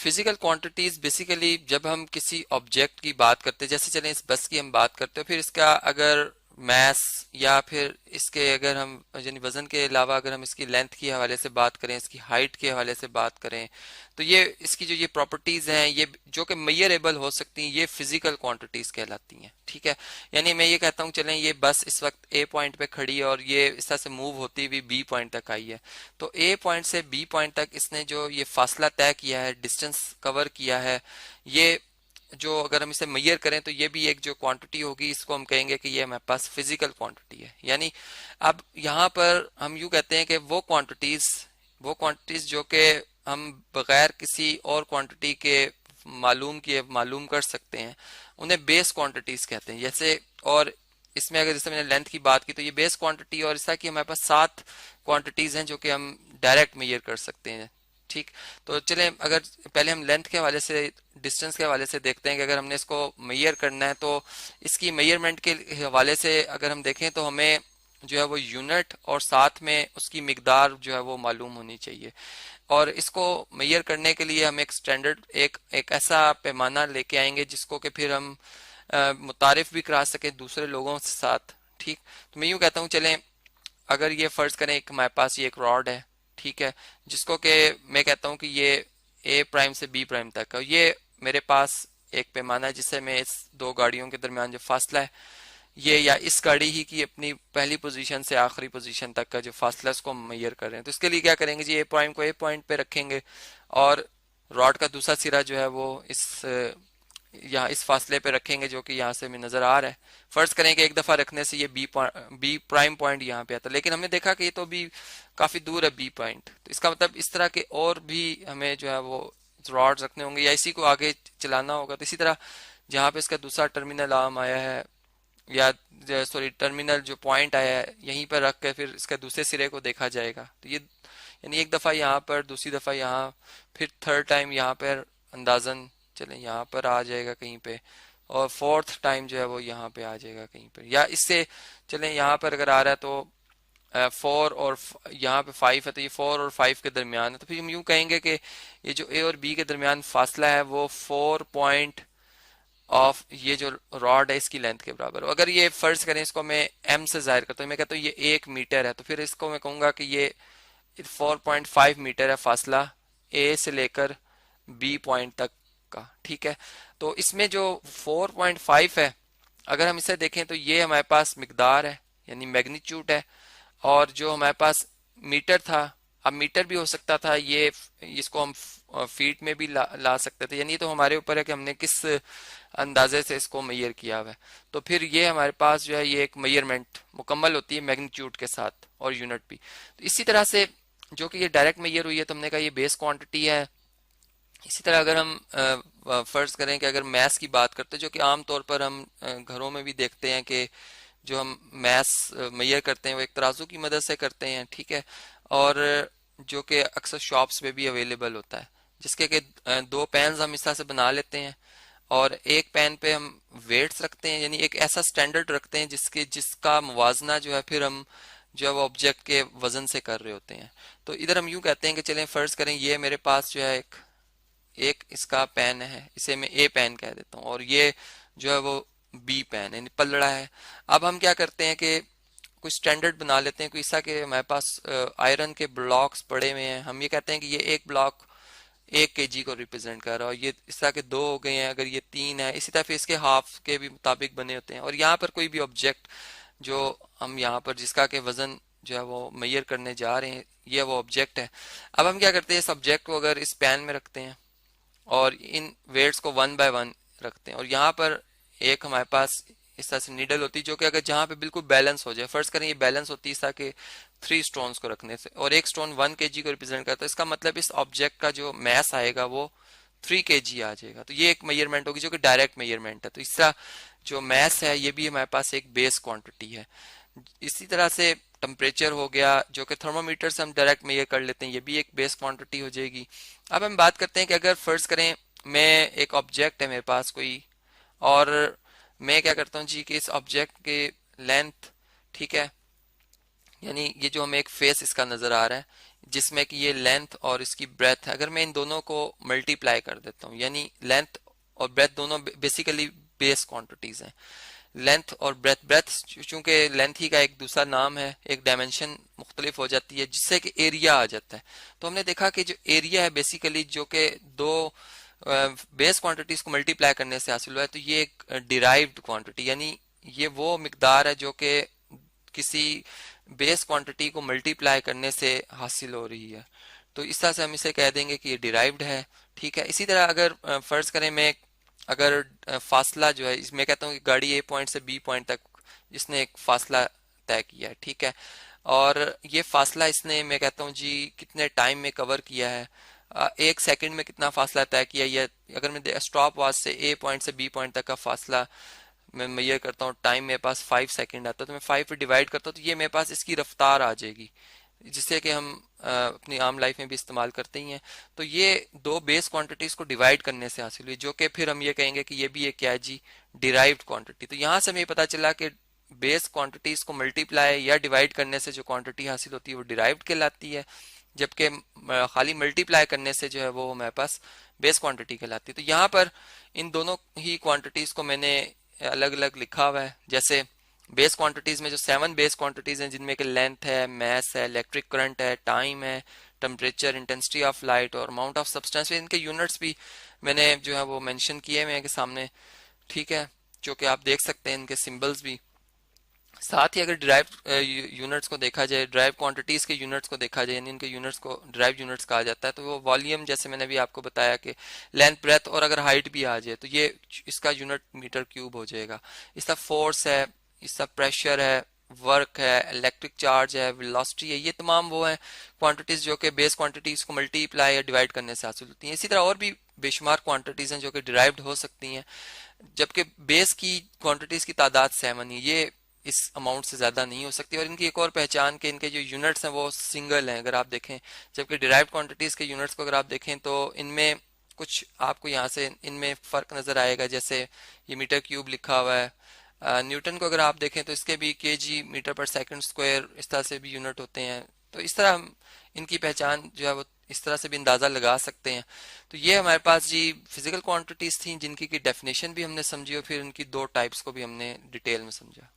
Physical quantities basically जब हम किसी ऑब्जेक्ट की बात करते हैं, जैसे चलें इस बस की हम बात करते हैं, फिर इसका अगर मैस या फिर इसके अगर हम यानी वजन के अलावा अगर हम इसकी लेंथ के हवाले से बात करें, इसकी हाइट के हवाले से बात करें, तो ये इसकी जो ये प्रॉपर्टीज हैं ये जो कि मेजरेबल हो सकती हैं, ये फिजिकल क्वांटिटीज कहलाती हैं। ठीक है, यानी मैं ये कहता हूँ चलें ये बस इस वक्त ए पॉइंट पे खड़ी है और ये इस तरह से मूव होती हुई बी पॉइंट तक आई है, तो ए पॉइंट से बी पॉइंट तक इसने जो ये फासला तय किया है, डिस्टेंस कवर किया है, ये जो अगर हम इसे मेजर करें तो ये भी एक जो क्वांटिटी होगी, इसको हम कहेंगे कि ये हमारे पास फिजिकल क्वांटिटी है। यानी अब यहाँ पर हम यूँ कहते हैं कि वो क्वांटिटीज जो कि हम बगैर किसी और क्वांटिटी के मालूम कर सकते हैं, उन्हें बेस क्वांटिटीज कहते हैं। जैसे और इसमें अगर जैसे मैंने लेंथ की बात की तो ये बेस क्वांटिटी, और ऐसा कि हमारे पास 7 क्वांटिटीज हैं जो कि हम डायरेक्ट मेजर कर सकते हैं। ठीक, तो चलें अगर पहले हम लेंथ के हवाले से, डिस्टेंस के हवाले से देखते हैं कि अगर हमने इसको मेजर करना है तो इसकी मेजरमेंट के हवाले से अगर हम देखें तो हमें जो है वो यूनिट और साथ में उसकी मिकदार जो है वो मालूम होनी चाहिए। और इसको मेजर करने के लिए हम एक स्टैंडर्ड एक ऐसा पैमाना लेके आएंगे जिसको कि फिर हम मुतारिफ भी करा सके दूसरे लोगों के साथ। ठीक, तो मैं यूँ कहता हूँ चलें अगर ये फर्ज करें एक हमारे पास ये एक रॉड है, ठीक है, जिसको कि मैं कहता हूँ कि ये ए प्राइम से बी प्राइम तक है, ये मेरे पास एक पैमाना है जिससे मैं इस दो गाड़ियों के दरमियान जो फासला है ये, या इस गाड़ी ही की अपनी पहली पोजीशन से आखिरी पोजीशन तक का जो फासला है उसको हम मेजर कर रहे हैं। तो इसके लिए क्या करेंगे जी, ए प्राइम को ए पॉइंट पे रखेंगे और रॉड का दूसरा सिरा जो है वो यहाँ इस फासले पे रखेंगे जो कि यहाँ से हमें नजर आ रहा है। फर्ज करें कि एक दफा रखने से ये बी प्राइम पॉइंट यहाँ पे आता है, लेकिन हमने देखा कि ये तो भी काफी दूर है बी पॉइंट, तो इसका मतलब इस तरह के और भी हमें जो है वो रॉड्स रखने होंगे या इसी को आगे चलाना होगा। तो इसी तरह जहाँ पे इसका दूसरा टर्मिनल आर्म आया है या सॉरी टर्मिनल जो पॉइंट आया है यहीं पर रख के फिर इसके दूसरे सिरे को देखा जाएगा। तो ये यानी एक दफा यहाँ पर, दूसरी दफा यहाँ, फिर थर्ड टाइम यहाँ पर अंदाजन चलें यहाँ पर आ जाएगा कहीं पे, और फोर्थ टाइम जो है वो यहाँ पे आ जाएगा कहीं पर, या इससे चलें यहाँ पर अगर आ रहा है तो 4 और यहाँ पे 5 है, तो ये 4 और 5 के दरमियान है, तो फिर हम यूँ कहेंगे कि ये जो ए और बी के दरमियान फासला है वो 4 पॉइंट ऑफ ये जो रॉड है इसकी लेंथ के बराबर। अगर ये फर्ज करें इसको मैं एम से जाहिर करता हूँ, मैं कहता हूँ ये 1 मीटर है, तो फिर इसको मैं कहूँगा कि ये 4.5 मीटर है फासला ए से लेकर बी पॉइंट तक का। ठीक है, तो इसमें जो 4.5 है अगर हम इसे देखें तो ये हमारे पास मिकदार है यानी मैग्नीट्यूड है, और जो हमारे पास मीटर था, अब मीटर भी हो सकता था, ये इसको हम फीट में भी ला सकते थे, यानी तो हमारे ऊपर है कि हमने किस अंदाजे से इसको मेजर किया हुआ है। तो फिर ये हमारे पास जो है ये एक मेजरमेंट मुकम्मल होती है मैग्नीट्यूड के साथ और यूनिट भी। तो इसी तरह से जो कि ये डायरेक्ट मेजर हुई है तो हमने कहा ये बेस क्वांटिटी है। इसी तरह अगर हम फर्ज करें कि अगर मैथ्स की बात करते हैं जो कि आम तौर पर हम घरों में भी देखते हैं कि जो हम मैथ्स मेजर करते हैं वो एक तराजू की मदद से करते हैं। ठीक है, और जो कि अक्सर शॉप्स पे भी अवेलेबल होता है, जिसके कि दो पेन्स हम इस तरह से बना लेते हैं और एक पेन पे हम वेट्स रखते हैं, यानी एक ऐसा स्टैंडर्ड रखते हैं जिसका मुवाजना जो है फिर हम जो है वो ऑब्जेक्ट के वजन से कर रहे होते हैं। तो इधर हम यूं कहते हैं कि चलें फर्ज करें ये मेरे पास जो है एक एक इसका पेन है, इसे मैं ए पेन कह देता हूँ, और ये जो है वो बी पेन यानी पलड़ा है। अब हम क्या करते हैं कि कुछ स्टैंडर्ड बना लेते हैं, कोई ऐसा कि हमारे पास आयरन के ब्लॉक्स पड़े हुए हैं, हम ये कहते हैं कि ये एक ब्लॉक 1 kg को रिप्रेजेंट कर रहा है, और ये इस तरह के 2 हो गए हैं, अगर ये 3 है, इसी तरह फिर इसके हाफ के भी मुताबिक बने होते हैं। और यहाँ पर कोई भी ऑब्जेक्ट जो हम यहाँ पर जिसका के वजन जो है वो मेजर करने जा रहे हैं, ये वो ऑब्जेक्ट है। अब हम क्या करते हैं, इस ऑब्जेक्ट को अगर इस पेन में रखते हैं और इन वेट्स को 1 बाय 1 रखते हैं, और यहाँ पर एक हमारे पास इस तरह से नीडल होती है जो कि अगर जहाँ पे बिल्कुल बैलेंस हो जाए, फर्ज करें ये बैलेंस होती है इस तरह के 3 स्टोन्स को रखने से, और एक स्टोन 1 kg को रिप्रेजेंट करता है, इसका मतलब इस ऑब्जेक्ट का जो मैस आएगा वो 3 kg आ जाएगा। तो ये एक मेजरमेंट होगी जो कि डायरेक्ट मेजरमेंट है। तो इस तरह जो मैस है ये भी हमारे पास एक बेस क्वांटिटी है। इसी तरह से टेम्परेचर हो गया जो कि थर्मोमीटर से हम डायरेक्ट मेजर कर लेते हैं, ये भी एक बेस क्वांटिटी हो जाएगी। अब हम बात करते हैं कि अगर फर्ज करें मैं एक ऑब्जेक्ट है मेरे पास कोई, और मैं क्या करता हूँ जी कि इस ऑब्जेक्ट के लेंथ, ठीक है, यानी ये जो हमें एक फेस इसका नजर आ रहा है, जिसमें कि ये लेंथ और इसकी ब्रेथ है, अगर मैं इन दोनों को मल्टीप्लाई कर देता हूँ, यानी लेंथ और ब्रेथ दोनों बेसिकली बेस क्वांटिटीज हैं। लेंथ और ब्रेथ, ब्रेथ चूंकि लेंथ ही का एक दूसरा नाम है, एक डायमेंशन मुख्तलिफ हो जाती है जिससे कि एरिया आ जाता है। तो हमने देखा कि जो एरिया है बेसिकली जो कि दो बेस क्वांटिटीज को मल्टीप्लाई करने से हासिल हुआ है, तो ये एक डिराइव्ड क्वांटिटी, यानी ये वो मिकदार है जो कि किसी बेस क्वांटिटी को मल्टीप्लाई करने से हासिल हो रही है। तो इस तरह से हम इसे कह देंगे कि ये डिराइव्ड है। ठीक है, इसी तरह अगर फर्ज करें मैं, अगर फासला जो है, इसमें कहता हूँ कि गाड़ी ए पॉइंट से बी पॉइंट तक इसने एक फासला तय किया है, ठीक है, और ये फासला इसने, मैं कहता हूँ जी, कितने टाइम में कवर किया है, 1 सेकंड में कितना फासला तय किया, या अगर मैं स्टॉप वॉच से ए पॉइंट से बी पॉइंट तक का फासला मैं ये करता हूँ, टाइम मेरे पास 5 सेकंड आता है, तो मैं 5 पे डिवाइड करता हूँ, तो ये मेरे पास इसकी रफ्तार आ जाएगी, जिससे कि हम अपनी आम लाइफ में भी इस्तेमाल करते ही हैं। तो ये दो बेस क्वांटिटीज को डिवाइड करने से हासिल हुई, जो कि फिर हम ये कहेंगे कि ये भी एक क्या है जी, डिराइव्ड क्वांटिटी। तो यहाँ से हमें पता चला कि बेस क्वांटिटीज को मल्टीप्लाई या डिवाइड करने से जो क्वांटिटी हासिल होती है वो डिराइव्ड कहलाती है, जबकि खाली मल्टीप्लाई करने से जो है वो हमारे पास बेस क्वांटिटी कहलाती है। तो यहाँ पर इन दोनों ही क्वांटिटीज को मैंने अलग अलग लिखा हुआ है। जैसे बेस क्वांटिटीज में जो 7 बेस क्वांटिटीज हैं, जिनमें कि लेंथ है, मैस है, इलेक्ट्रिक करंट है, टाइम है, टेम्परेचर, इंटेंसिटी ऑफ लाइट और अमाउंट ऑफ सब्सटेंस, इनके यूनिट्स भी मैंने जो है वो मेंशन किए हुए हैं के सामने, ठीक है, जो कि आप देख सकते हैं, इनके सिंबल्स भी। साथ ही अगर ड्राइव यूनिट्स को देखा जाए, ड्राइव क्वांटिटीज के यूनिट्स को देखा जाए, यानी इनके यूनिट्स को ड्राइव यूनिट्स कहा जाता है, तो वो वॉल्यूम, जैसे मैंने भी आपको बताया कि लेंथ, ब्रेथ और अगर हाइट भी आ जाए तो ये इसका यूनिट मीटर क्यूब हो जाएगा। इसका फोर्स है, इसका प्रेशर है, वर्क है, इलेक्ट्रिक चार्ज है, वेलोसिटी है, ये तमाम वो हैं क्वांटिटीज जो कि बेस क्वांटिटीज को मल्टीप्लाई या डिवाइड करने से हासिल होती हैं। इसी तरह और भी बेशुमार क्वांटिटीज हैं जो कि डिराइव्ड हो सकती हैं, जबकि बेस की क्वांटिटीज की तादाद 7 ही, ये इस अमाउंट से ज़्यादा नहीं हो सकती। और इनकी एक और पहचान के इनके जो यूनिट्स हैं वो सिंगल हैं, अगर आप देखें, जबकि डिराइव्ड क्वांटिटीज़ के यूनिट्स को अगर आप देखें तो इनमें कुछ आपको यहाँ से इनमें फ़र्क नज़र आएगा। जैसे ये मीटर क्यूब लिखा हुआ है, न्यूटन को अगर आप देखें तो इसके भी केजी, मीटर पर सेकंड स्क्वायर, इस तरह से भी यूनिट होते हैं। तो इस तरह हम इनकी पहचान जो है वो इस तरह से भी अंदाज़ा लगा सकते हैं। तो ये हमारे पास जी फिजिकल क्वांटिटीज़ थी जिनकी की डेफिनेशन भी हमने समझी और फिर इनकी दो टाइप्स को भी हमने डिटेल में समझा।